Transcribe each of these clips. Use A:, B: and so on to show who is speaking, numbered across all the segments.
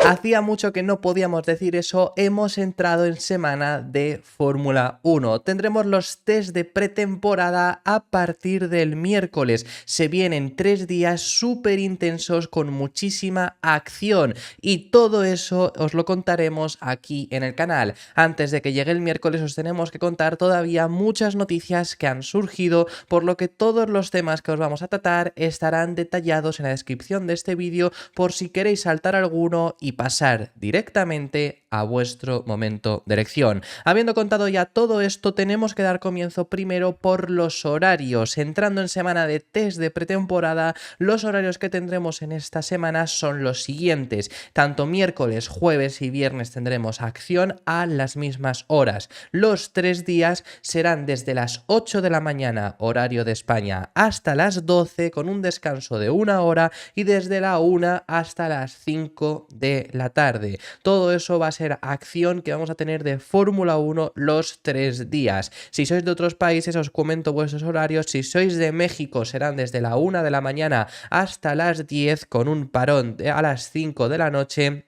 A: Hacía mucho que no podíamos decir eso, hemos entrado en semana de Fórmula 1. Tendremos los test de pretemporada a partir del miércoles. Se vienen 3 días súper intensos con muchísima acción y todo eso os lo contaremos aquí en el canal. Antes de que llegue el miércoles os tenemos que contar todavía muchas noticias que han surgido, por lo que todos los temas que os vamos a tratar estarán detallados en la descripción de este vídeo por si queréis saltar alguno y pasar directamente a vuestro momento de elección. Habiendo contado ya todo esto, tenemos que dar comienzo primero por los horarios. Entrando en semana de test de pretemporada, los horarios que tendremos en esta semana son los siguientes. Tanto miércoles, jueves y viernes tendremos acción a las mismas horas. Los 3 días serán desde las 8 de la mañana, horario de España, hasta las 12, con un descanso de 1 hora, y desde la 1 hasta las 5 de la tarde. Todo eso va a ser acción que vamos a tener de Fórmula 1 los 3 días. Si sois de otros países os comento vuestros horarios. Si sois de México serán desde la 1 de la mañana hasta las 10, con un parón a las 5 de la noche.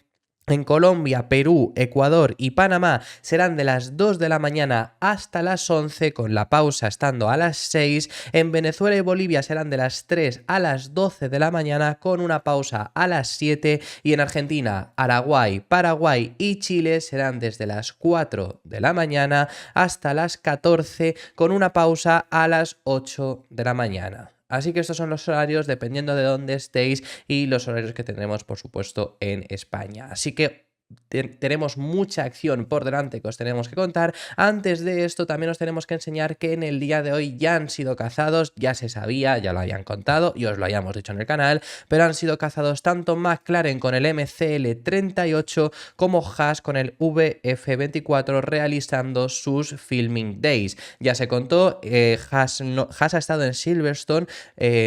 A: En Colombia, Perú, Ecuador y Panamá serán de las 2 de la mañana hasta las 11, con la pausa estando a las 6. En Venezuela y Bolivia serán de las 3 a las 12 de la mañana, con una pausa a las 7. Y en Argentina, Araguay, Paraguay y Chile serán desde las 4 de la mañana hasta las 14, con una pausa a las 8 de la mañana. Así que estos son los horarios dependiendo de dónde estéis y los horarios que tendremos, por supuesto, en España. Así que tenemos mucha acción por delante que os tenemos que contar. Antes de esto también os tenemos que enseñar que en el día de hoy ya han sido cazados, ya se sabía, ya lo habían contado y os lo habíamos dicho en el canal, pero han sido cazados tanto McLaren con el MCL38 como Haas con el VF24 realizando sus filming days. Ya se contó, Haas ha estado en Silverstone,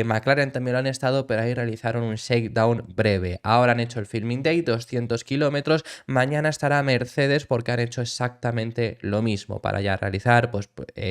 A: McLaren también lo han estado, pero ahí realizaron un shakedown breve. Ahora han hecho el filming day, 200 kilómetros. Mañana estará Mercedes porque han hecho exactamente lo mismo para ya realizar,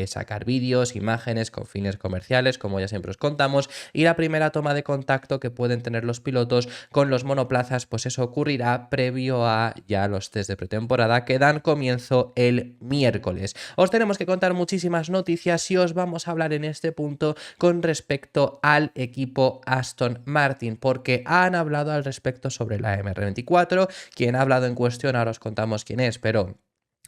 A: sacar vídeos, imágenes con fines comerciales, como ya siempre os contamos, y la primera toma de contacto que pueden tener los pilotos con los monoplazas, pues eso ocurrirá previo a ya los test de pretemporada que dan comienzo el miércoles. Os tenemos que contar muchísimas noticias y os vamos a hablar en este punto con respecto al equipo Aston Martin, porque han hablado al respecto sobre la MR24. Quien ha hablado en cuestión, ahora os contamos quién es, pero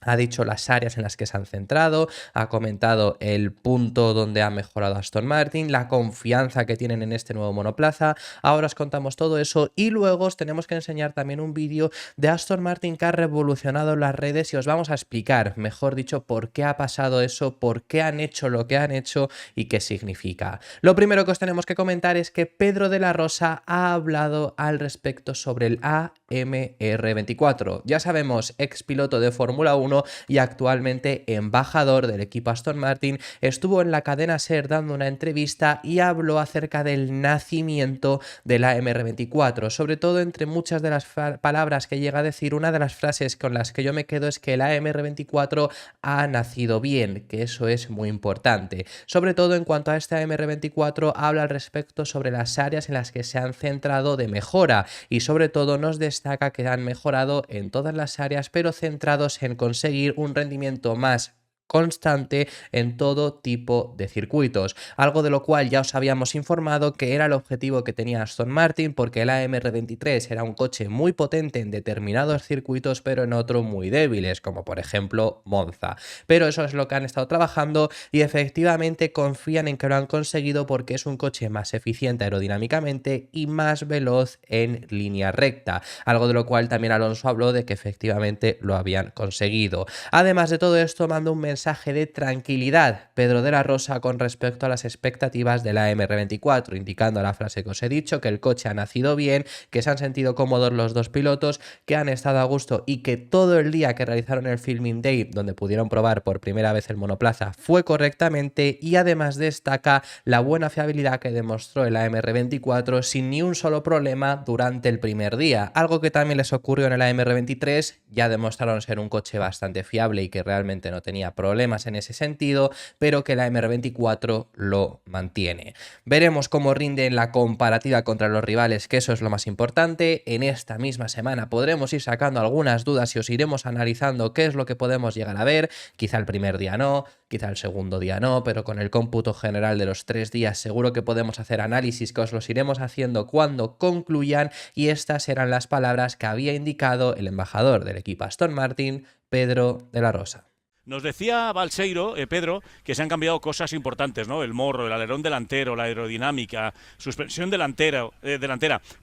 A: ha dicho las áreas en las que se han centrado, ha comentado el punto donde ha mejorado Aston Martin, la confianza que tienen en este nuevo monoplaza. Ahora os contamos todo eso y luego os tenemos que enseñar también un vídeo de Aston Martin que ha revolucionado las redes y os vamos a explicar, mejor dicho, por qué ha pasado eso, por qué han hecho lo que han hecho y qué significa. Lo primero que os tenemos que comentar es que Pedro de la Rosa ha hablado al respecto sobre el AMR24. Ya sabemos, ex piloto de Fórmula 1 y actualmente embajador del equipo Aston Martin, estuvo en la cadena SER dando una entrevista y habló acerca del nacimiento de la MR24. Sobre todo, entre muchas de las palabras que llega a decir, una de las frases con las que yo me quedo es que la MR24 ha nacido bien, que eso es muy importante. Sobre todo en cuanto a esta MR24, habla al respecto sobre las áreas en las que se han centrado de mejora y sobre todo nos destaca que han mejorado en todas las áreas, pero centrados en conseguir un rendimiento más constante en todo tipo de circuitos, algo de lo cual ya os habíamos informado que era el objetivo que tenía Aston Martin, porque la MR23 era un coche muy potente en determinados circuitos pero en otros muy débiles, como por ejemplo Monza, pero eso es lo que han estado trabajando y efectivamente confían en que lo han conseguido porque es un coche más eficiente aerodinámicamente y más veloz en línea recta, algo de lo cual también Alonso habló de que efectivamente lo habían conseguido. Además de todo esto, manda un mensaje de tranquilidad Pedro de la Rosa con respecto a las expectativas de la MR24, indicando la frase que os he dicho, que el coche ha nacido bien, que se han sentido cómodos los dos pilotos, que han estado a gusto y que todo el día que realizaron el filming day, donde pudieron probar por primera vez el monoplaza, fue correctamente, y además destaca la buena fiabilidad que demostró el AMR24 sin ni un solo problema durante el primer día, algo que también les ocurrió en el AMR23. Ya demostraron ser un coche bastante fiable y que realmente no tenía problemas problemas en ese sentido, pero que la MR24 lo mantiene. Veremos cómo rinde en la comparativa contra los rivales, que eso es lo más importante. En esta misma semana podremos ir sacando algunas dudas y os iremos analizando qué es lo que podemos llegar a ver. Quizá el primer día no, quizá el segundo día no, pero con el cómputo general de los 3 días seguro que podemos hacer análisis que os los iremos haciendo cuando concluyan, y estas eran las palabras que había indicado el embajador del equipo Aston Martin, Pedro de la Rosa.
B: Nos decía Balseiro, Pedro, que se han cambiado cosas importantes, ¿no? El morro, el alerón delantero, la aerodinámica, suspensión delantera.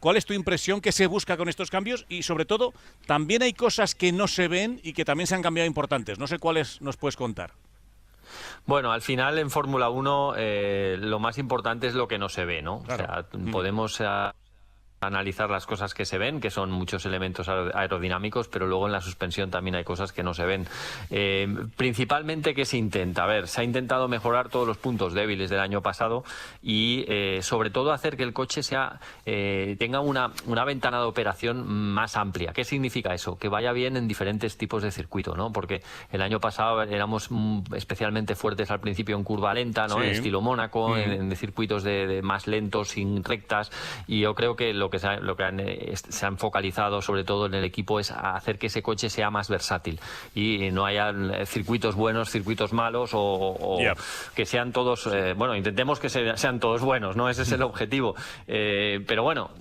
B: ¿Cuál es tu impresión que se busca con estos cambios? Y sobre todo, también hay cosas que no se ven y que también se han cambiado importantes. No sé cuáles nos puedes contar.
C: Bueno, al final en Fórmula 1 lo más importante es lo que no se ve, ¿no?
B: Claro.
C: O sea, podemos analizar las cosas que se ven, que son muchos elementos aerodinámicos, pero luego en la suspensión también hay cosas que no se ven. Principalmente, ¿qué se intenta? A ver, se ha intentado mejorar todos los puntos débiles del año pasado y sobre todo hacer que el coche tenga una ventana de operación más amplia. ¿Qué significa eso? Que vaya bien en diferentes tipos de circuito, ¿no? Porque el año pasado éramos especialmente fuertes al principio en curva lenta, ¿no?
B: Sí.
C: En estilo Mónaco, en circuitos de más lentos, sin rectas, y yo creo que lo que se han focalizado sobre todo en el equipo es a hacer que ese coche sea más versátil y no haya circuitos buenos, circuitos malos o que sean todos, intentemos que sean todos buenos, ¿no? Ese es el objetivo. Pero bueno,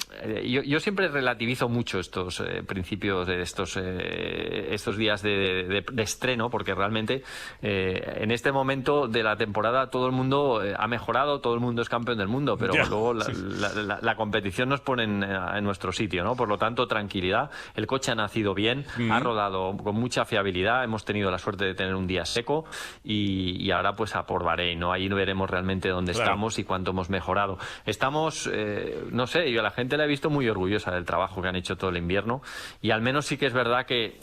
C: yo siempre relativizo mucho estos principios de estos días de estreno, porque realmente en este momento de la temporada todo el mundo ha mejorado, todo el mundo es campeón del mundo, pero luego la competición nos pone en nuestro sitio, ¿no? Por lo tanto, tranquilidad. El coche ha nacido bien, ha rodado con mucha fiabilidad. Hemos tenido la suerte de tener un día seco y ahora pues a por Bahrein, ¿no? Ahí veremos realmente dónde estamos y cuánto hemos mejorado. Estamos, no sé, yo a la gente la he visto muy orgullosa del trabajo que han hecho todo el invierno y al menos sí que es verdad que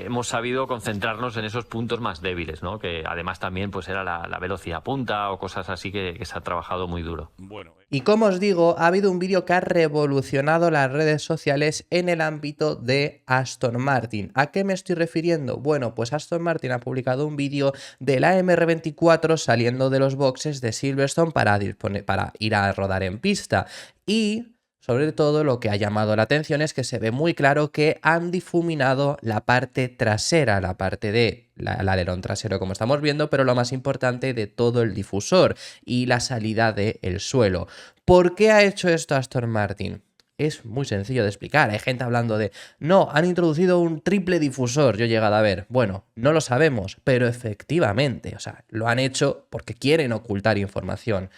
C: hemos sabido concentrarnos en esos puntos más débiles, ¿no? Que además también pues era la velocidad punta o cosas así que se ha trabajado muy duro.
B: Bueno.
A: Y como os digo, ha habido un vídeo que ha revolucionado las redes sociales en el ámbito de Aston Martin. ¿A qué me estoy refiriendo? Bueno, pues Aston Martin ha publicado un vídeo de la MR24 saliendo de los boxes de Silverstone para ir a rodar en pista. Y sobre todo lo que ha llamado la atención es que se ve muy claro que han difuminado la parte trasera, la parte del alerón trasero como estamos viendo, pero lo más importante de todo el difusor y la salida del suelo. ¿Por qué ha hecho esto Aston Martin? Es muy sencillo de explicar. Hay gente hablando de no, han introducido un triple difusor, yo he llegado a ver. Bueno, no lo sabemos, pero efectivamente, o sea, lo han hecho porque quieren ocultar información.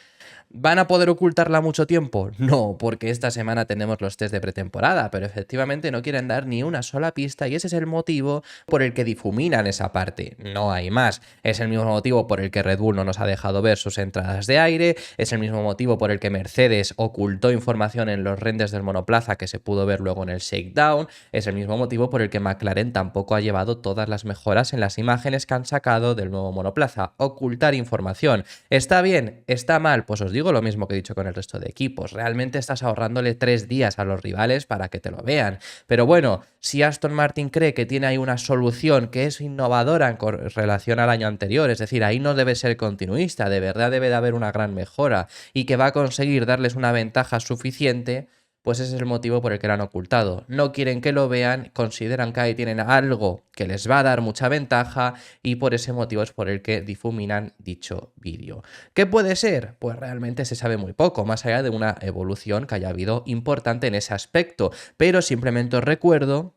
A: ¿Van a poder ocultarla mucho tiempo? No, porque esta semana tenemos los test de pretemporada, pero efectivamente no quieren dar ni una sola pista y ese es el motivo por el que difuminan esa parte. No hay más. Es el mismo motivo por el que Red Bull no nos ha dejado ver sus entradas de aire, es el mismo motivo por el que Mercedes ocultó información en los renders del monoplaza que se pudo ver luego en el shakedown, es el mismo motivo por el que McLaren tampoco ha llevado todas las mejoras en las imágenes que han sacado del nuevo monoplaza. Ocultar información. ¿Está bien? ¿Está mal? Pues os digo lo mismo que he dicho con el resto de equipos. Realmente estás ahorrándole 3 días a los rivales para que te lo vean. Pero bueno, si Aston Martin cree que tiene ahí una solución que es innovadora en relación al año anterior, es decir, ahí no debe ser continuista, de verdad debe de haber una gran mejora y que va a conseguir darles una ventaja suficiente, pues ese es el motivo por el que lo han ocultado. No quieren que lo vean, consideran que ahí tienen algo que les va a dar mucha ventaja y por ese motivo es por el que difuminan dicho vídeo. ¿Qué puede ser? Pues realmente se sabe muy poco, más allá de una evolución que haya habido importante en ese aspecto, pero simplemente os recuerdo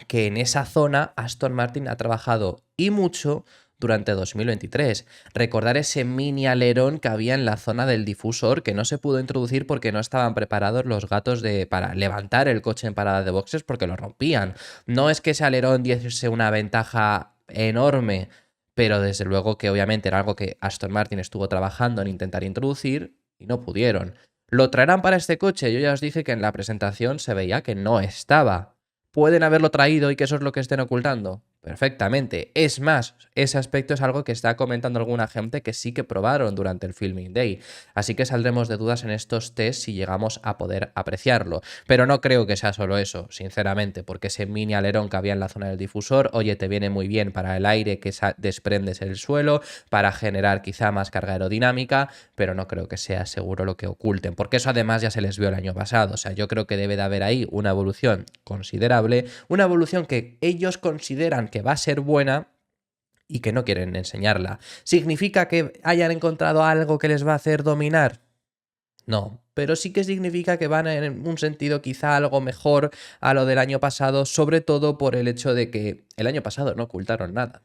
A: que en esa zona Aston Martin ha trabajado y mucho durante 2023. Recordar ese mini alerón que había en la zona del difusor que no se pudo introducir porque no estaban preparados los gatos para levantar el coche en parada de boxes porque lo rompían. No es que ese alerón diese una ventaja enorme, pero desde luego que obviamente era algo que Aston Martin estuvo trabajando en intentar introducir y no pudieron. ¿Lo traerán para este coche? Yo ya os dije que en la presentación se veía que no estaba. ¿Pueden haberlo traído y que eso es lo que estén ocultando? perfectamente. Es más, ese aspecto es algo que está comentando alguna gente que sí que probaron durante el Filming Day. Así que saldremos de dudas en estos test si llegamos a poder apreciarlo. Pero no creo que sea solo eso, sinceramente, porque ese mini alerón que había en la zona del difusor, oye, te viene muy bien para el aire que desprendes en el suelo, para generar quizá más carga aerodinámica, pero no creo que sea seguro lo que oculten, porque eso además ya se les vio el año pasado. O sea, yo creo que debe de haber ahí una evolución considerable, una evolución que ellos consideran que va a ser buena y que no quieren enseñarla. ¿Significa que hayan encontrado algo que les va a hacer dominar? No, pero sí que significa que van en un sentido quizá algo mejor a lo del año pasado, sobre todo por el hecho de que el año pasado no ocultaron nada.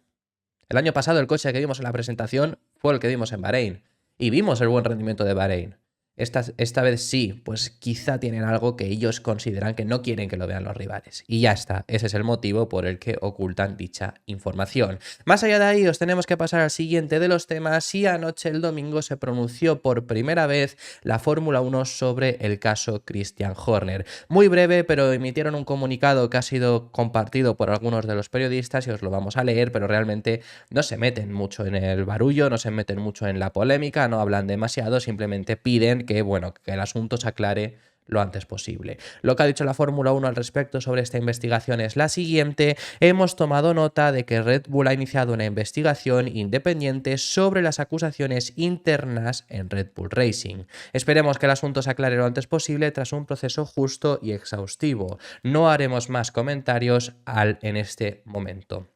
A: El año pasado el coche que vimos en la presentación fue el que vimos en Bahrein y vimos el buen rendimiento de Bahrein. Esta vez sí, pues quizá tienen algo que ellos consideran que no quieren que lo vean los rivales. Y ya está, ese es el motivo por el que ocultan dicha información. Más allá de ahí, os tenemos que pasar al siguiente de los temas. Y anoche, el domingo, se pronunció por primera vez la Fórmula 1 sobre el caso Christian Horner. Muy breve, pero emitieron un comunicado que ha sido compartido por algunos de los periodistas y os lo vamos a leer, pero realmente no se meten mucho en el barullo, no se meten mucho en la polémica, no hablan demasiado, simplemente piden que, bueno, que el asunto se aclare lo antes posible. Lo que ha dicho la Fórmula 1 al respecto sobre esta investigación es la siguiente: hemos tomado nota de que Red Bull ha iniciado una investigación independiente sobre las acusaciones internas en Red Bull Racing. Esperemos que el asunto se aclare lo antes posible tras un proceso justo y exhaustivo. No haremos más comentarios en este momento.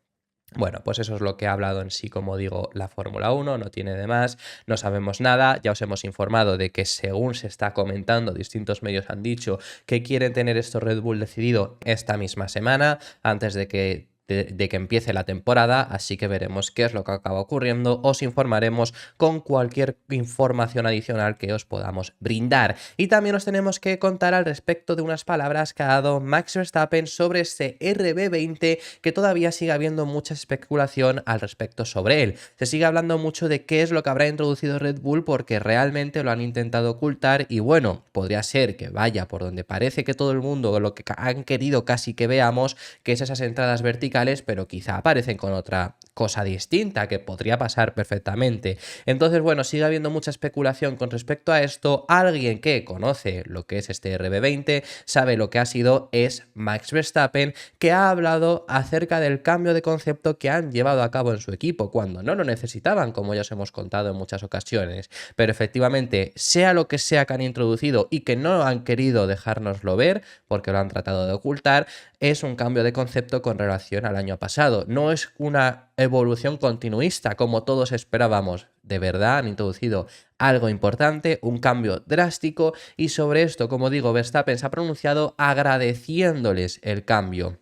A: Bueno, pues eso es lo que ha hablado en sí, como digo, la Fórmula 1, no tiene de más, no sabemos nada, ya os hemos informado de que según se está comentando, distintos medios han dicho que quieren tener esto Red Bull decidido esta misma semana, antes de que empiece la temporada, así que veremos qué es lo que acaba ocurriendo, os informaremos con cualquier información adicional que os podamos brindar. Y también os tenemos que contar al respecto de unas palabras que ha dado Max Verstappen sobre este RB20, que todavía sigue habiendo mucha especulación al respecto sobre él. Se sigue hablando mucho de qué es lo que habrá introducido Red Bull, porque realmente lo han intentado ocultar y bueno, podría ser que vaya por donde parece que todo el mundo lo que han querido casi que veamos, que es esas entradas verticales, pero quizá aparecen con otra cosa distinta que podría pasar perfectamente. Entonces, bueno, sigue habiendo mucha especulación con respecto a esto. Alguien que conoce lo que es este RB20, sabe lo que ha sido, es Max Verstappen, que ha hablado acerca del cambio de concepto que han llevado a cabo en su equipo cuando no lo necesitaban, como ya os hemos contado en muchas ocasiones. Pero efectivamente, sea lo que sea que han introducido y que no han querido dejárnoslo ver, porque lo han tratado de ocultar, es un cambio de concepto con relación al año pasado. No es una evolución continuista como todos esperábamos. De verdad han introducido algo importante, un cambio drástico, y sobre esto, como digo, Verstappen se ha pronunciado agradeciéndoles el cambio.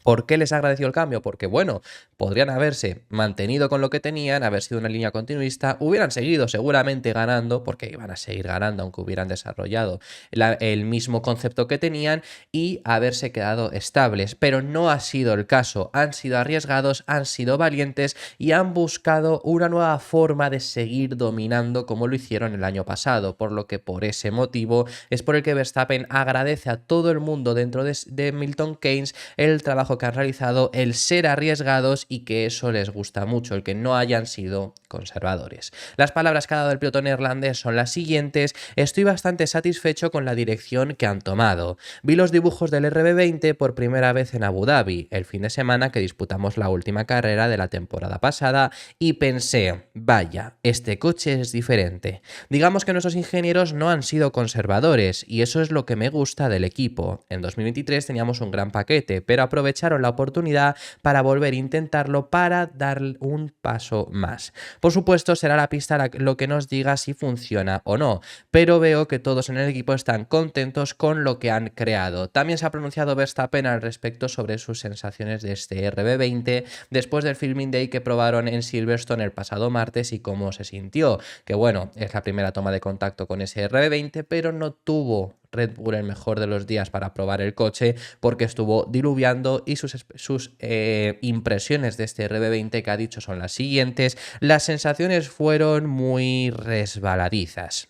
A: ¿Por qué les agradeció el cambio? Porque, bueno, podrían haberse mantenido con lo que tenían, haber sido una línea continuista, hubieran seguido seguramente ganando, porque iban a seguir ganando aunque hubieran desarrollado el mismo concepto que tenían, y haberse quedado estables. Pero no ha sido el caso. Han sido arriesgados, han sido valientes y han buscado una nueva forma de seguir dominando como lo hicieron el año pasado, por lo que por ese motivo es por el que Verstappen agradece a todo el mundo dentro de Milton Keynes el trabajo que han realizado, el ser arriesgados y que eso les gusta mucho, el que no hayan sido conservadores. Las palabras que ha dado el piloto neerlandés son las siguientes: estoy bastante satisfecho con la dirección que han tomado. Vi los dibujos del RB20 por primera vez en Abu Dhabi, el fin de semana que disputamos la última carrera de la temporada pasada, y pensé, vaya, este coche es diferente. Digamos que nuestros ingenieros no han sido conservadores y eso es lo que me gusta del equipo. En 2023 teníamos un gran paquete, pero aprovecharon la oportunidad para volver a intentarlo, para dar un paso más. Por supuesto, será la pista lo que nos diga si funciona o no, pero veo que todos en el equipo están contentos con lo que han creado. También se ha pronunciado Verstappen al respecto sobre sus sensaciones de este RB20 después del Filming Day que probaron en Silverstone el pasado martes y cómo se sintió. Que bueno, es la primera toma de contacto con ese RB20, pero no tuvo Red Bull el mejor de los días para probar el coche porque estuvo diluviando, y sus impresiones de este RB20 que ha dicho son las siguientes: las sensaciones fueron muy resbaladizas.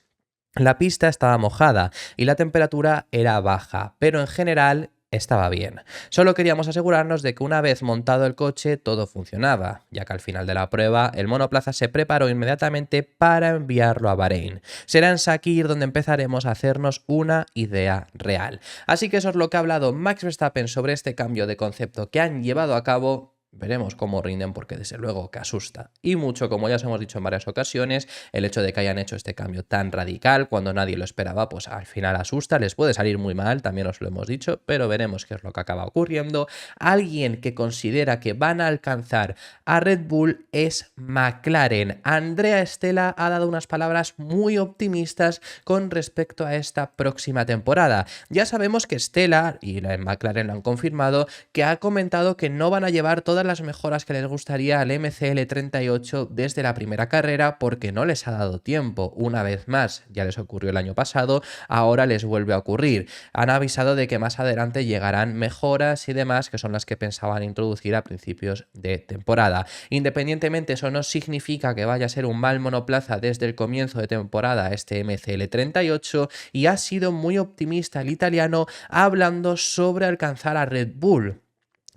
A: La pista estaba mojada y la temperatura era baja, pero en general estaba bien. Solo queríamos asegurarnos de que una vez montado el coche todo funcionaba, ya que al final de la prueba el monoplaza se preparó inmediatamente para enviarlo a Bahrein. Será en Sakir donde empezaremos a hacernos una idea real. Así que eso es lo que ha hablado Max Verstappen sobre este cambio de concepto que han llevado a cabo. Veremos cómo rinden porque desde luego que asusta. Y mucho, como ya os hemos dicho en varias ocasiones, el hecho de que hayan hecho este cambio tan radical cuando nadie lo esperaba, pues al final asusta, les puede salir muy mal, también os lo hemos dicho, pero veremos qué es lo que acaba ocurriendo. Alguien que considera que van a alcanzar a Red Bull es McLaren. Andrea Stella ha dado unas palabras muy optimistas con respecto a esta próxima temporada. Ya sabemos que Stella, y en McLaren lo han confirmado, que ha comentado que no van a llevar todas las mejoras que les gustaría al MCL38 desde la primera carrera porque no les ha dado tiempo. Una vez más, ya les ocurrió el año pasado, ahora les vuelve a ocurrir. Han avisado de que más adelante llegarán mejoras y demás que son las que pensaban introducir a principios de temporada. Independientemente, eso no significa que vaya a ser un mal monoplaza desde el comienzo de temporada este MCL38 y ha sido muy optimista el italiano hablando sobre alcanzar a Red Bull.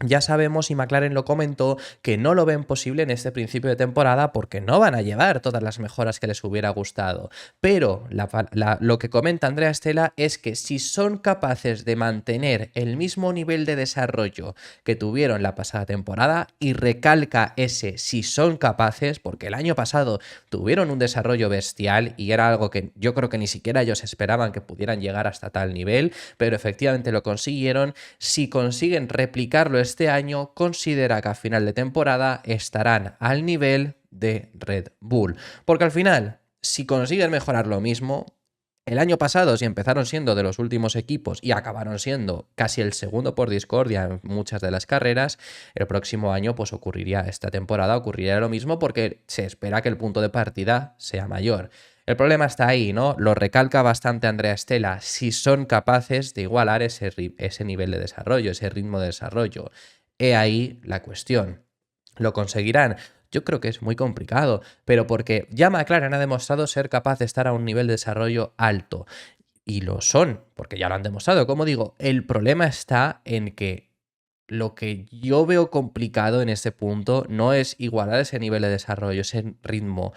A: Ya sabemos, y McLaren lo comentó, que no lo ven posible en este principio de temporada porque no van a llevar todas las mejoras que les hubiera gustado. Pero lo que comenta Andrea Stella es que si son capaces de mantener el mismo nivel de desarrollo que tuvieron la pasada temporada, y recalca ese si son capaces, porque el año pasado tuvieron un desarrollo bestial y era algo que yo creo que ni siquiera ellos esperaban que pudieran llegar hasta tal nivel, pero efectivamente lo consiguieron. Si consiguen replicarlo este año, considera que a final de temporada estarán al nivel de Red Bull. Porque al final, si consiguen mejorar lo mismo, el año pasado, si empezaron siendo de los últimos equipos y acabaron siendo casi el segundo por discordia en muchas de las carreras, el próximo año pues esta temporada ocurriría lo mismo porque se espera que el punto de partida sea mayor. El problema está ahí, ¿no? Lo recalca bastante Andrea Stella, si son capaces de igualar ese nivel de desarrollo, ese ritmo de desarrollo. He ahí la cuestión. ¿Lo conseguirán? Yo creo que es muy complicado, pero porque ya McLaren ha demostrado ser capaz de estar a un nivel de desarrollo alto. Y lo son, porque ya lo han demostrado. Como digo, el problema está en que lo que yo veo complicado en este punto no es igualar ese nivel de desarrollo, ese ritmo,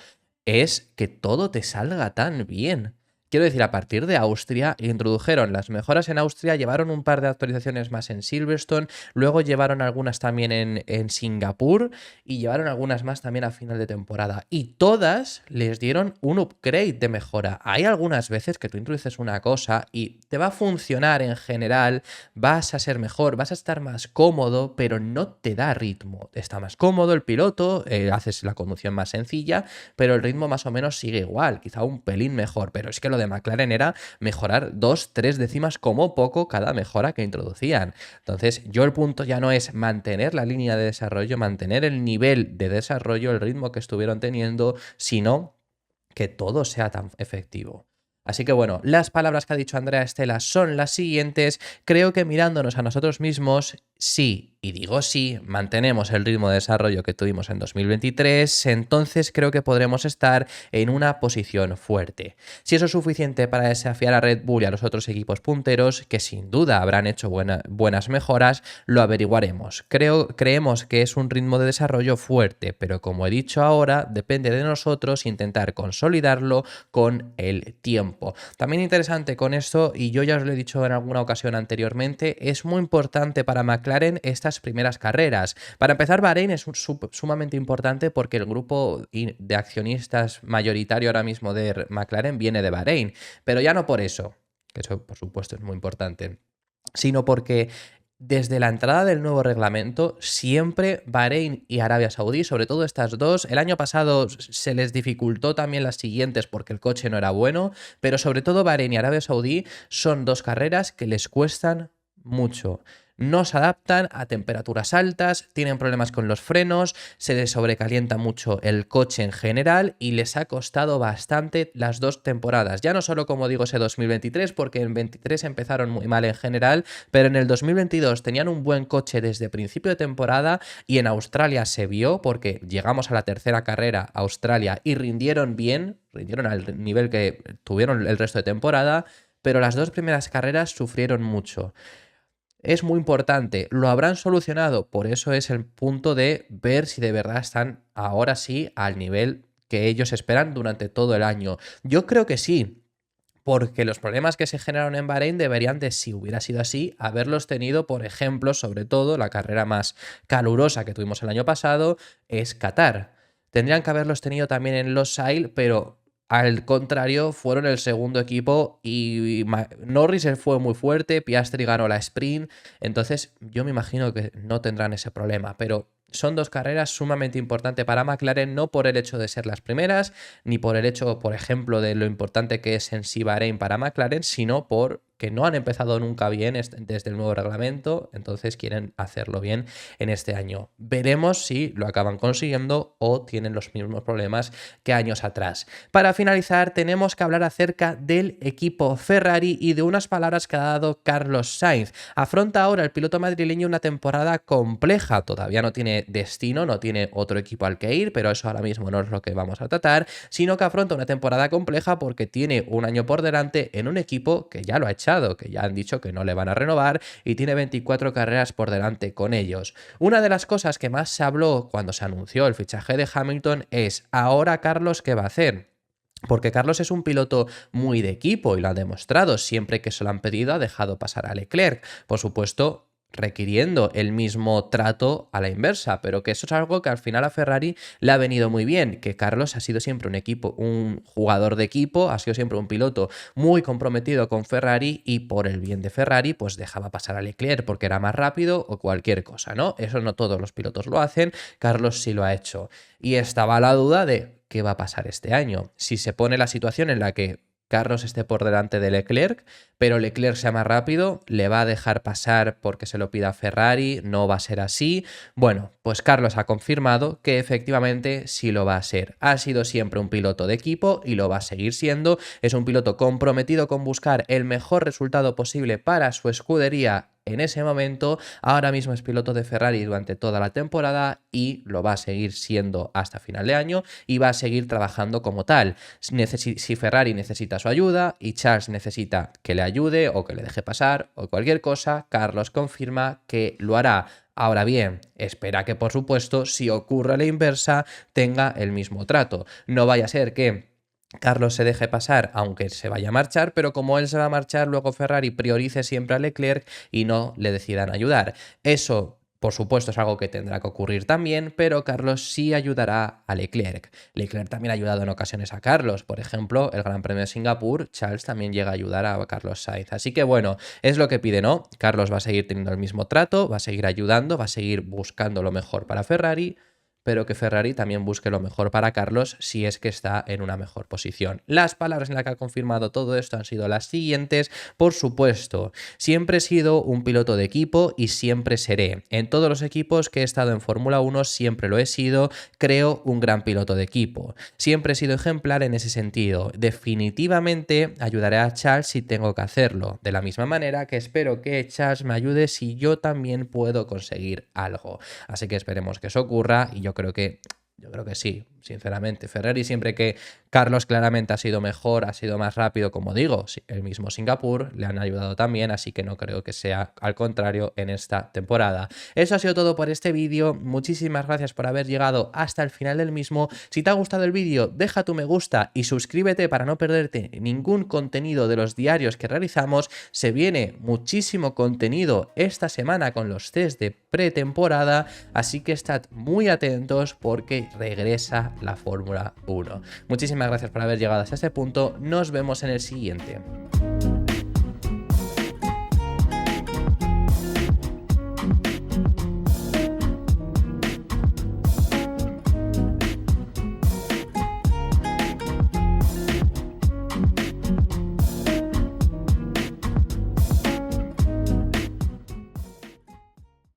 A: es que todo te salga tan bien. Quiero decir, a partir de Austria introdujeron las mejoras en Austria, llevaron un par de actualizaciones más en Silverstone, luego llevaron algunas también en Singapur y llevaron algunas más también a final de temporada. Y todas les dieron un upgrade de mejora. Hay algunas veces que tú introduces una cosa y te va a funcionar en general, vas a ser mejor, vas a estar más cómodo, pero no te da ritmo. Está más cómodo el piloto, haces la conducción más sencilla, pero el ritmo más o menos sigue igual, quizá un pelín mejor, pero es que lo de McLaren era mejorar 2-3 décimas como poco cada mejora que introducían. Entonces, yo el punto ya no es mantener la línea de desarrollo, mantener el nivel de desarrollo, el ritmo que estuvieron teniendo, sino que todo sea tan efectivo. Así que bueno, las palabras que ha dicho Andrea Stella son las siguientes. Creo que mirándonos a nosotros mismos, sí, y digo sí, mantenemos el ritmo de desarrollo que tuvimos en 2023, entonces creo que podremos estar en una posición fuerte. Si eso es suficiente para desafiar a Red Bull y a los otros equipos punteros, que sin duda habrán hecho buenas mejoras, lo averiguaremos. Creemos que es un ritmo de desarrollo fuerte, pero como he dicho ahora, depende de nosotros intentar consolidarlo con el tiempo. También interesante con esto, y yo ya os lo he dicho en alguna ocasión anteriormente, es muy importante para McLaren estas primeras carreras. Para empezar, Bahrein es sumamente importante porque el grupo de accionistas mayoritario ahora mismo de McLaren viene de Bahrein, pero ya no por eso, que eso por supuesto es muy importante, sino porque desde la entrada del nuevo reglamento, siempre Bahrein y Arabia Saudí, sobre todo estas dos, el año pasado se les dificultó también las siguientes porque el coche no era bueno, pero sobre todo Bahrein y Arabia Saudí son dos carreras que les cuestan mucho. No se adaptan a temperaturas altas, tienen problemas con los frenos, se les sobrecalienta mucho el coche en general y les ha costado bastante las dos temporadas. Ya no solo, como digo, ese 2023, porque en 23 empezaron muy mal en general, pero en el 2022 tenían un buen coche desde principio de temporada y en Australia se vio, porque llegamos a la tercera carrera a Australia y rindieron bien, rindieron al nivel que tuvieron el resto de temporada, pero las dos primeras carreras sufrieron mucho. es muy importante. Lo habrán solucionado, por eso es el punto de ver si de verdad están ahora sí al nivel que ellos esperan durante todo el año. Yo creo que sí. Porque los problemas que se generaron en Bahrein deberían de, si hubiera sido así, haberlos tenido, por ejemplo, sobre todo la carrera más calurosa que tuvimos el año pasado es Qatar. Tendrían que haberlos tenido también en Losail, pero al contrario, fueron el segundo equipo y Norris fue muy fuerte, Piastri ganó la sprint, entonces yo me imagino que no tendrán ese problema, pero son dos carreras sumamente importantes para McLaren, no por el hecho de ser las primeras, ni por el hecho, por ejemplo, de lo importante que es en sí Bahrein para McLaren, sino por que no han empezado nunca bien desde el nuevo reglamento, entonces quieren hacerlo bien en este año. Veremos si lo acaban consiguiendo o tienen los mismos problemas que años atrás. Para finalizar, tenemos que hablar acerca del equipo Ferrari y de unas palabras que ha dado Carlos Sainz. Afronta ahora el piloto madrileño una temporada compleja, todavía no tiene destino, no tiene otro equipo al que ir, pero eso ahora mismo no es lo que vamos a tratar, sino que afronta una temporada compleja porque tiene un año por delante en un equipo que ya lo ha echado, que ya han dicho que no le van a renovar y tiene 24 carreras por delante con ellos. Una de las cosas que más se habló cuando se anunció el fichaje de Hamilton es: ahora Carlos, ¿qué va a hacer? Porque Carlos es un piloto muy de equipo y lo ha demostrado. Siempre que se lo han pedido ha dejado pasar a Leclerc. Por supuesto, requiriendo el mismo trato a la inversa, pero que eso es algo que al final a Ferrari le ha venido muy bien, que Carlos ha sido siempre un jugador de equipo, ha sido siempre un piloto muy comprometido con Ferrari y por el bien de Ferrari pues dejaba pasar a Leclerc porque era más rápido o cualquier cosa, ¿no? Eso no todos los pilotos lo hacen, Carlos sí lo ha hecho. Y estaba la duda de qué va a pasar este año. Si se pone la situación en la que Carlos esté por delante de Leclerc, pero Leclerc sea más rápido, le va a dejar pasar porque se lo pida Ferrari, no va a ser así. Bueno, pues Carlos ha confirmado que efectivamente sí lo va a ser. Ha sido siempre un piloto de equipo y lo va a seguir siendo. Es un piloto comprometido con buscar el mejor resultado posible para su escudería en ese momento. Ahora mismo es piloto de Ferrari durante toda la temporada y lo va a seguir siendo hasta final de año y va a seguir trabajando como tal. Si Ferrari necesita su ayuda y Charles necesita que le ayude o que le deje pasar o cualquier cosa, Carlos confirma que lo hará. Ahora bien, espera que por supuesto, si ocurre la inversa, tenga el mismo trato. No vaya a ser que Carlos se deje pasar aunque se vaya a marchar, pero como él se va a marchar, luego Ferrari priorice siempre a Leclerc y no le decidan ayudar. Eso, por supuesto, es algo que tendrá que ocurrir también, pero Carlos sí ayudará a Leclerc. Leclerc también ha ayudado en ocasiones a Carlos. Por ejemplo, el Gran Premio de Singapur, Charles también llega a ayudar a Carlos Sainz. Así que bueno, es lo que pide, ¿no? Carlos va a seguir teniendo el mismo trato, va a seguir ayudando, va a seguir buscando lo mejor para Ferrari, pero que Ferrari también busque lo mejor para Carlos si es que está en una mejor posición. Las palabras en las que ha confirmado todo esto han sido las siguientes. Por supuesto, siempre he sido un piloto de equipo y siempre seré. En todos los equipos que he estado en Fórmula 1 siempre lo he sido. Creo un gran piloto de equipo. Siempre he sido ejemplar en ese sentido. Definitivamente ayudaré a Charles si tengo que hacerlo. De la misma manera que espero que Charles me ayude si yo también puedo conseguir algo. Así que esperemos que eso ocurra y yo creo que sí, sinceramente. Ferrari, siempre que Carlos claramente ha sido mejor, ha sido más rápido, como digo, el mismo Singapur le han ayudado también, así que no creo que sea al contrario en esta temporada. Eso ha sido todo por este vídeo. Muchísimas gracias por haber llegado hasta el final del mismo. Si te ha gustado el vídeo, deja tu me gusta y suscríbete para no perderte ningún contenido de los diarios que realizamos. Se viene muchísimo contenido esta semana con los test de pretemporada, así que estad muy atentos porque regresa la Fórmula 1. Muchísimas gracias por haber llegado hasta este punto. Nos vemos en el siguiente.